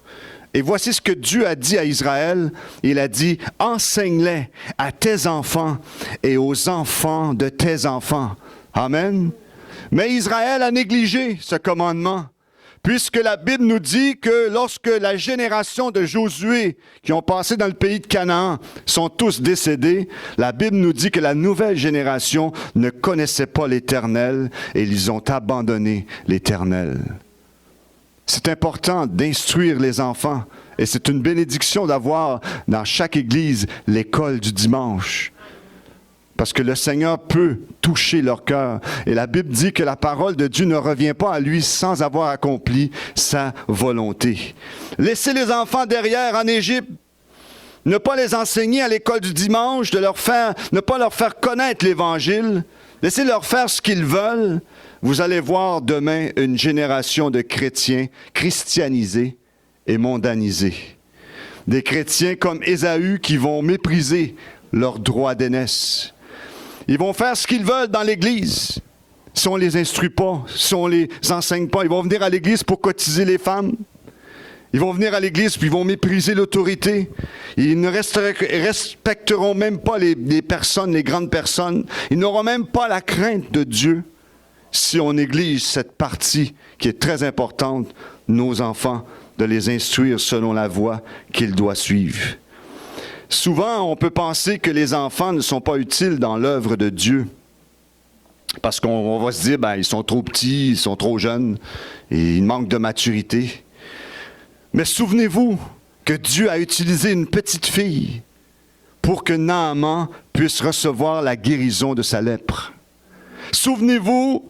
Et voici ce que Dieu a dit à Israël. Il a dit, enseigne-les à tes enfants et aux enfants de tes enfants. Amen. Mais Israël a négligé ce commandement. Puisque la Bible nous dit que lorsque la génération de Josué qui ont passé dans le pays de Canaan sont tous décédés, la Bible nous dit que la nouvelle génération ne connaissait pas l'Éternel et ils ont abandonné l'Éternel. C'est important d'instruire les enfants et c'est une bénédiction d'avoir dans chaque église l'école du dimanche. Parce que le Seigneur peut toucher leur cœur. Et la Bible dit que la parole de Dieu ne revient pas à lui sans avoir accompli sa volonté. Laissez les enfants derrière en Égypte. Ne pas les enseigner à l'école du dimanche, ne pas leur faire connaître l'Évangile. Laissez-leur faire ce qu'ils veulent. Vous allez voir demain une génération de chrétiens christianisés et mondanisés. Des chrétiens comme Ésaü qui vont mépriser leurs droits d'aînesse. Ils vont faire ce qu'ils veulent dans l'Église. Si on ne les instruit pas, si on ne les enseigne pas, ils vont venir à l'Église pour cotiser les femmes. Ils vont venir à l'Église puis ils vont mépriser l'autorité. Ils ne respecteront même pas les personnes, les grandes personnes. Ils n'auront même pas la crainte de Dieu si on néglige cette partie qui est très importante, nos enfants, de les instruire selon la voie qu'ils doivent suivre. Souvent, on peut penser que les enfants ne sont pas utiles dans l'œuvre de Dieu. Parce qu'on va se dire, ils sont trop petits, ils sont trop jeunes, et ils manquent de maturité. Mais souvenez-vous que Dieu a utilisé une petite fille pour que Naaman puisse recevoir la guérison de sa lèpre. Souvenez-vous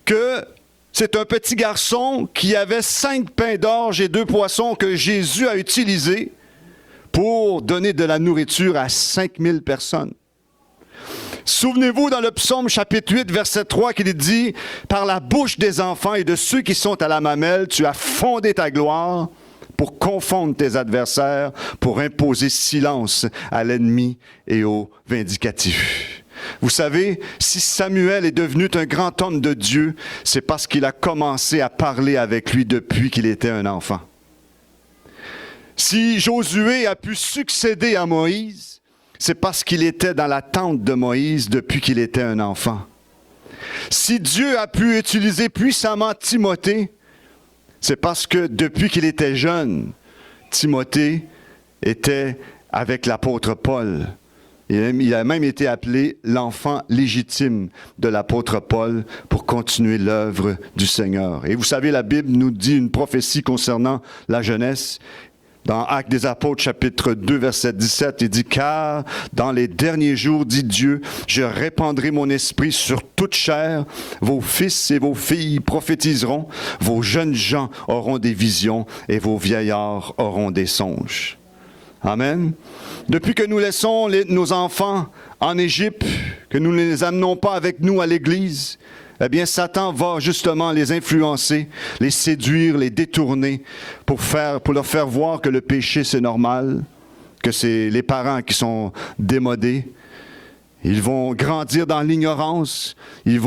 que c'est un petit garçon qui avait 5 pains d'orge et 2 poissons que Jésus a utilisés pour donner de la nourriture à 5000 personnes. Souvenez-vous dans le psaume chapitre 8, verset 3, qu'il est dit « Par la bouche des enfants et de ceux qui sont à la mamelle, tu as fondé ta gloire pour confondre tes adversaires, pour imposer silence à l'ennemi et aux vindicatifs. » Vous savez, si Samuel est devenu un grand homme de Dieu, c'est parce qu'il a commencé à parler avec lui depuis qu'il était un enfant. Si Josué a pu succéder à Moïse, c'est parce qu'il était dans la tente de Moïse depuis qu'il était un enfant. Si Dieu a pu utiliser puissamment Timothée, c'est parce que depuis qu'il était jeune, Timothée était avec l'apôtre Paul. Il a même été appelé l'enfant légitime de l'apôtre Paul pour continuer l'œuvre du Seigneur. Et vous savez, la Bible nous dit une prophétie concernant la jeunesse. Dans Actes des Apôtres, chapitre 2, verset 17, il dit « Car dans les derniers jours, dit Dieu, je répandrai mon esprit sur toute chair. Vos fils et vos filles prophétiseront. Vos jeunes gens auront des visions et vos vieillards auront des songes. » Amen. Depuis que nous laissons nos enfants en Égypte, que nous ne les amenons pas avec nous à l'Église, eh bien, Satan va justement les influencer, les séduire, les détourner pour leur faire voir que le péché, c'est normal, que c'est les parents qui sont démodés. Ils vont grandir dans l'ignorance. Ils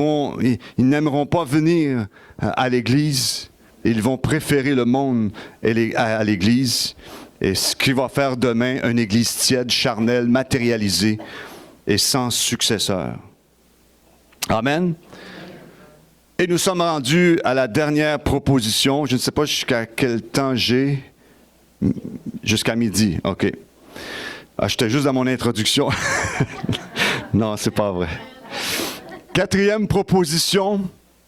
n'aimeront pas venir à l'Église. Ils vont préférer le monde à l'Église. Et ce qui va faire demain une Église tiède, charnelle, matérialisée et sans successeur. Amen. Et nous sommes rendus à la dernière proposition. Je ne sais pas jusqu'à quel temps j'ai. Jusqu'à midi, OK. J'étais juste dans mon introduction. Non, c'est pas vrai. 4e proposition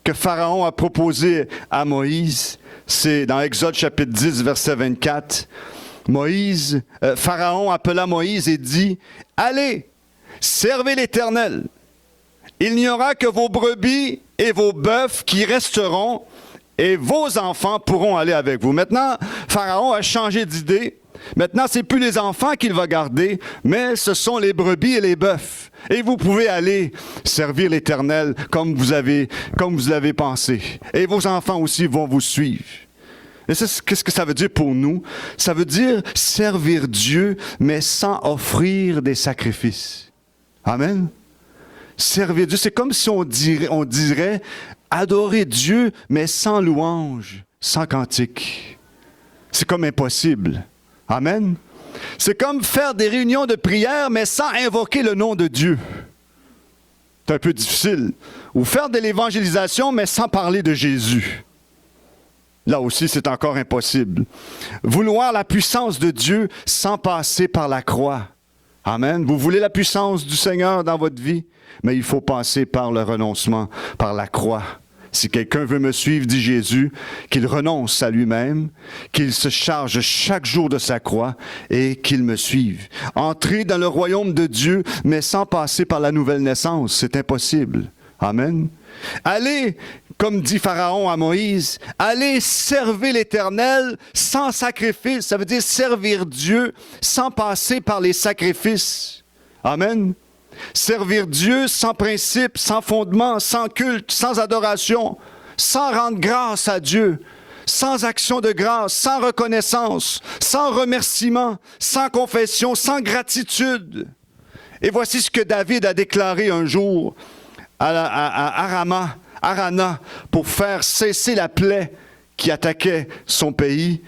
que Pharaon a proposée à Moïse, c'est dans Exode chapitre 10, verset 24. Pharaon appela Moïse et dit « Allez, servez l'Éternel. Il n'y aura que vos brebis et vos bœufs qui resteront, et vos enfants pourront aller avec vous. » Maintenant, Pharaon a changé d'idée. Maintenant, ce n'est plus les enfants qu'il va garder, mais ce sont les brebis et les bœufs. Et vous pouvez aller servir l'Éternel comme vous avez pensé. Et vos enfants aussi vont vous suivre. Et qu'est-ce que ça veut dire pour nous? Ça veut dire servir Dieu, mais sans offrir des sacrifices. Amen. Servir Dieu, c'est comme si on dirait adorer Dieu, mais sans louange, sans cantique. C'est comme impossible. Amen. C'est comme faire des réunions de prière, mais sans invoquer le nom de Dieu. C'est un peu difficile. Ou faire de l'évangélisation, mais sans parler de Jésus. Là aussi, c'est encore impossible. Vouloir la puissance de Dieu sans passer par la croix. Amen. Vous voulez la puissance du Seigneur dans votre vie, mais il faut passer par le renoncement, par la croix. Si quelqu'un veut me suivre, dit Jésus, qu'il renonce à lui-même, qu'il se charge chaque jour de sa croix et qu'il me suive. Entrer dans le royaume de Dieu, mais sans passer par la nouvelle naissance, c'est impossible. Amen. Allez, comme dit Pharaon à Moïse, allez servir l'Éternel sans sacrifice. Ça veut dire servir Dieu sans passer par les sacrifices. Amen. Servir Dieu sans principe, sans fondement, sans culte, sans adoration, sans rendre grâce à Dieu, sans action de grâce, sans reconnaissance, sans remerciement, sans confession, sans gratitude. Et voici ce que David a déclaré un jour à Arana pour faire cesser la plaie qui attaquait son pays.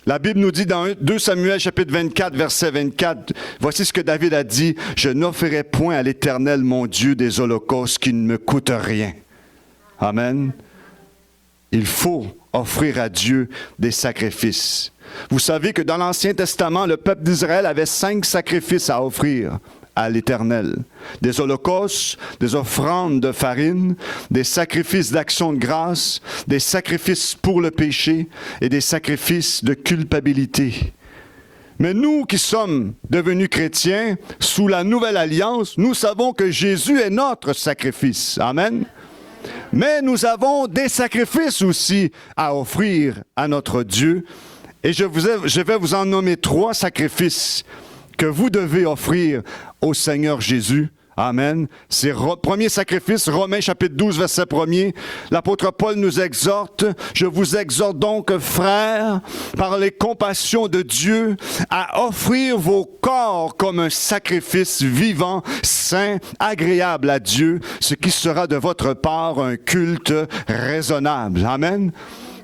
La Bible nous dit dans 2 Samuel chapitre 24, verset 24, voici ce que David a dit, « Je n'offrirai point à l'Éternel mon Dieu des holocaustes qui ne me coûtent rien. » Amen. Il faut offrir à Dieu des sacrifices. Vous savez que dans l'Ancien Testament, le peuple d'Israël avait 5 sacrifices à offrir à l'Éternel. Des holocaustes, des offrandes de farine, des sacrifices d'action de grâce, des sacrifices pour le péché et des sacrifices de culpabilité. Mais nous qui sommes devenus chrétiens, sous la nouvelle alliance, nous savons que Jésus est notre sacrifice. Amen. Mais nous avons des sacrifices aussi à offrir à notre Dieu. Et je vais vous en nommer 3 sacrifices que vous devez offrir au Seigneur Jésus. Amen. C'est premier sacrifice, Romains chapitre 12, verset 1er. L'apôtre Paul nous exhorte, « Je vous exhorte donc, frères, par les compassions de Dieu, à offrir vos corps comme un sacrifice vivant, saint, agréable à Dieu, ce qui sera de votre part un culte raisonnable. » Amen.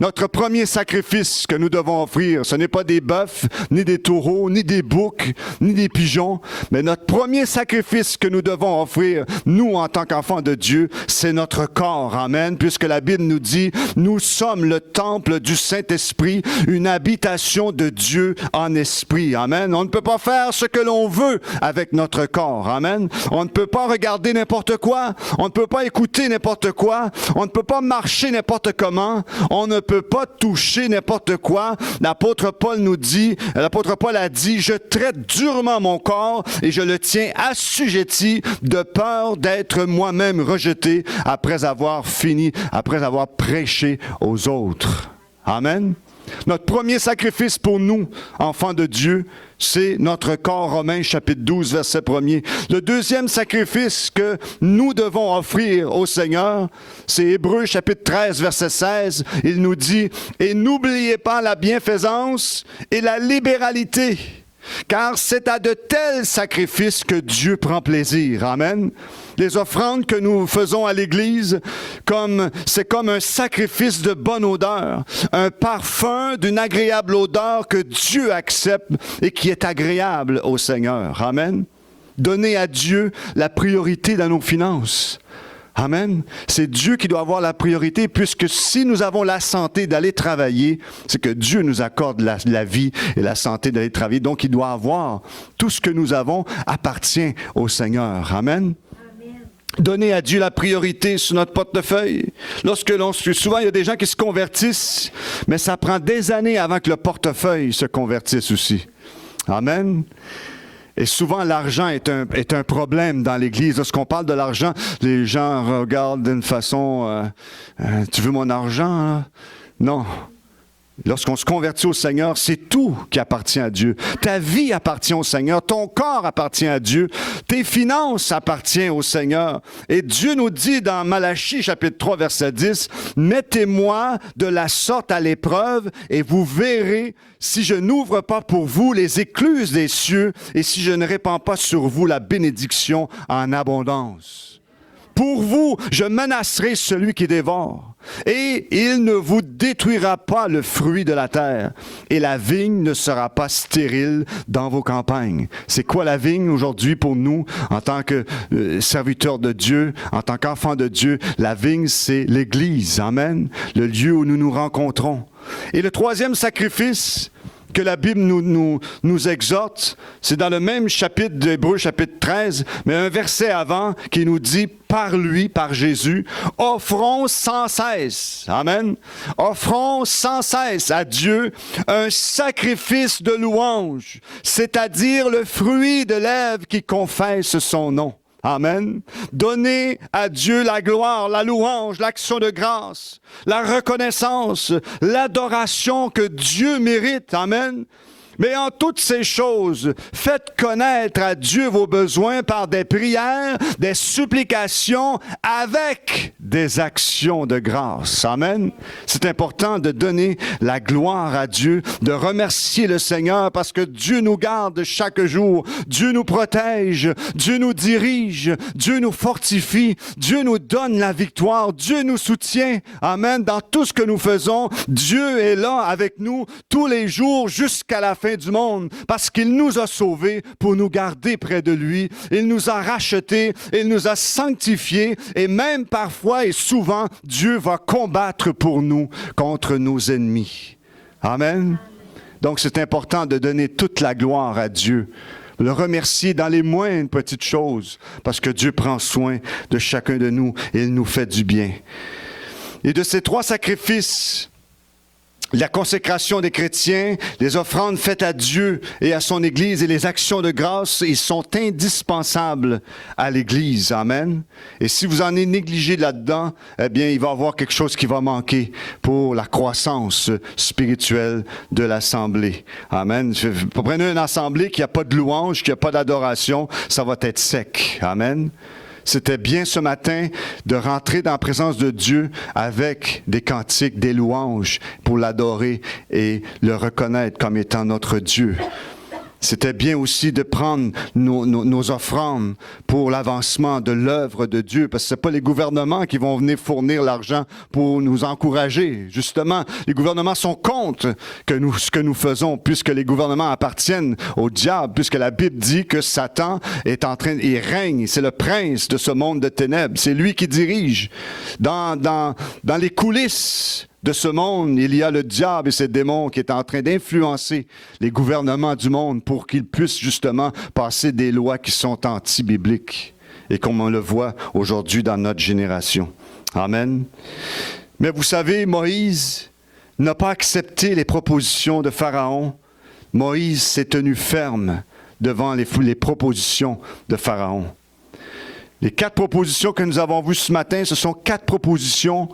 Notre premier sacrifice que nous devons offrir, ce n'est pas des bœufs, ni des taureaux, ni des boucs, ni des pigeons, mais notre premier sacrifice que nous devons offrir, nous en tant qu'enfants de Dieu, c'est notre corps. Amen. Puisque la Bible nous dit, nous sommes le temple du Saint-Esprit, une habitation de Dieu en esprit. Amen. On ne peut pas faire ce que l'on veut avec notre corps. Amen. On ne peut pas regarder n'importe quoi. On ne peut pas écouter n'importe quoi. On ne peut pas marcher n'importe comment. On ne peut pas toucher n'importe quoi. L'apôtre Paul a dit, « Je traite durement mon corps et je le tiens assujetti de peur d'être moi-même rejeté après avoir prêché aux autres. » Amen. Notre premier sacrifice pour nous, enfants de Dieu, c'est notre corps. Romains chapitre 12, verset 1er. Le deuxième sacrifice que nous devons offrir au Seigneur, c'est Hébreux chapitre 13, verset 16. Il nous dit, « Et n'oubliez pas la bienfaisance et la libéralité, car c'est à de tels sacrifices que Dieu prend plaisir. » Amen. Les offrandes que nous faisons à l'Église, c'est comme un sacrifice de bonne odeur, un parfum d'une agréable odeur que Dieu accepte et qui est agréable au Seigneur. Amen. Donner à Dieu la priorité dans nos finances. Amen. C'est Dieu qui doit avoir la priorité, puisque si nous avons la santé d'aller travailler, c'est que Dieu nous accorde la vie et la santé d'aller travailler. Donc, il doit avoir tout ce que nous avons appartient au Seigneur. Amen. Donner à Dieu la priorité sur notre portefeuille. Souvent, il y a des gens qui se convertissent, mais ça prend des années avant que le portefeuille se convertisse aussi. Amen. Et souvent, l'argent est un problème dans l'Église. Lorsqu'on parle de l'argent, les gens regardent d'une façon, tu veux mon argent? Hein? Non. Lorsqu'on se convertit au Seigneur, c'est tout qui appartient à Dieu. Ta vie appartient au Seigneur, ton corps appartient à Dieu, tes finances appartiennent au Seigneur. Et Dieu nous dit dans Malachie chapitre 3 verset 10, « Mettez-moi de la sorte à l'épreuve et vous verrez si je n'ouvre pas pour vous les écluses des cieux et si je ne répands pas sur vous la bénédiction en abondance. » Pour vous, je menacerai celui qui dévore, et il ne vous détruira pas le fruit de la terre, et la vigne ne sera pas stérile dans vos campagnes. C'est quoi la vigne aujourd'hui pour nous, en tant que serviteurs de Dieu, en tant qu'enfants de Dieu? La vigne, c'est l'Église, amen, le lieu où nous nous rencontrons. Et le troisième sacrifice que la Bible nous exhorte, c'est dans le même chapitre d'Hébreux, chapitre 13, mais un verset avant qui nous dit, par lui, par Jésus, offrons sans cesse, amen, offrons sans cesse à Dieu un sacrifice de louange, c'est-à-dire le fruit de lèvres qui confesse son nom. Amen. Donnez à Dieu la gloire, la louange, l'action de grâce, la reconnaissance, l'adoration que Dieu mérite. Amen. Mais en toutes ces choses, faites connaître à Dieu vos besoins par des prières, des supplications, avec des actions de grâce. Amen. C'est important de donner la gloire à Dieu, de remercier le Seigneur parce que Dieu nous garde chaque jour. Dieu nous protège, Dieu nous dirige, Dieu nous fortifie, Dieu nous donne la victoire, Dieu nous soutient. Amen. Dans tout ce que nous faisons, Dieu est là avec nous tous les jours jusqu'à la fin du monde, parce qu'il nous a sauvés pour nous garder près de lui. Il nous a rachetés, il nous a sanctifiés, et même parfois et souvent, Dieu va combattre pour nous contre nos ennemis. Amen. Donc c'est important de donner toute la gloire à Dieu, le remercier dans les moindres petites choses, parce que Dieu prend soin de chacun de nous et il nous fait du bien. Et de ces trois sacrifices, la consécration des chrétiens, les offrandes faites à Dieu et à son Église et les actions de grâce, ils sont indispensables à l'Église. Amen. Et si vous en êtes négligé là-dedans, eh bien, il va y avoir quelque chose qui va manquer pour la croissance spirituelle de l'Assemblée. Amen. Vous prenez une assemblée qui n'a pas de louange, qui n'a pas d'adoration, ça va être sec. Amen. C'était bien ce matin de rentrer dans la présence de Dieu avec des cantiques, des louanges pour l'adorer et le reconnaître comme étant notre Dieu. C'était bien aussi de prendre nos offrandes pour l'avancement de l'œuvre de Dieu, parce que ce n'est pas les gouvernements qui vont venir fournir l'argent pour nous encourager. Justement, les gouvernements sont contre ce que nous faisons, puisque les gouvernements appartiennent au diable, puisque la Bible dit que Satan il règne, c'est le prince de ce monde de ténèbres, c'est lui qui dirige. Dans les coulisses de ce monde, il y a le diable et ses démons qui est en train d'influencer les gouvernements du monde pour qu'ils puissent justement passer des lois qui sont anti-bibliques. Et comme on le voit aujourd'hui dans notre génération. Amen. Mais vous savez, Moïse n'a pas accepté les propositions de Pharaon. Moïse s'est tenu ferme devant les propositions de Pharaon. Les 4 propositions que nous avons vues ce matin, ce sont 4 propositions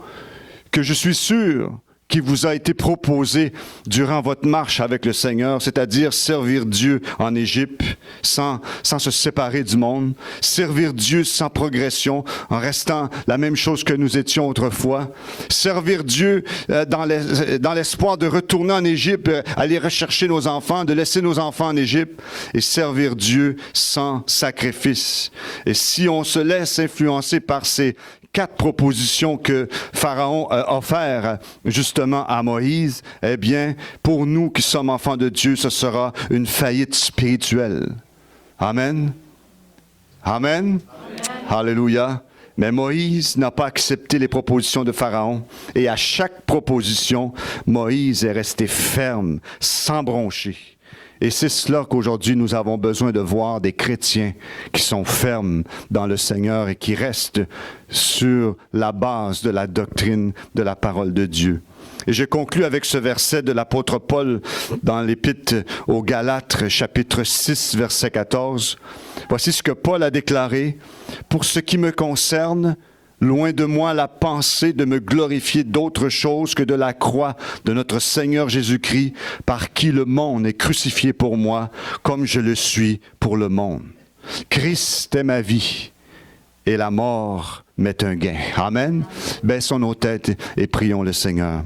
que je suis sûr qui vous a été proposé durant votre marche avec le Seigneur, c'est-à-dire servir Dieu en Égypte sans se séparer du monde, servir Dieu sans progression, en restant la même chose que nous étions autrefois, servir Dieu dans l'espoir de retourner en Égypte, aller rechercher nos enfants, de laisser nos enfants en Égypte, et servir Dieu sans sacrifice. Et si on se laisse influencer par ces 4 propositions que Pharaon a offertes justement à Moïse, eh bien, pour nous qui sommes enfants de Dieu, ce sera une faillite spirituelle. Amen. Amen. Amen. Alléluia. Mais Moïse n'a pas accepté les propositions de Pharaon. Et à chaque proposition, Moïse est resté ferme, sans broncher. Et c'est cela qu'aujourd'hui nous avons besoin de voir, des chrétiens qui sont fermes dans le Seigneur et qui restent sur la base de la doctrine de la parole de Dieu. Et je conclus avec ce verset de l'apôtre Paul dans l'Épître aux Galates, chapitre 6, verset 14. Voici ce que Paul a déclaré. « Pour ce qui me concerne, loin de moi la pensée de me glorifier d'autre chose que de la croix de notre Seigneur Jésus-Christ, par qui le monde est crucifié pour moi, comme je le suis pour le monde. Christ est ma vie, et la mort m'est un gain. » Amen. Baissons nos têtes et prions le Seigneur.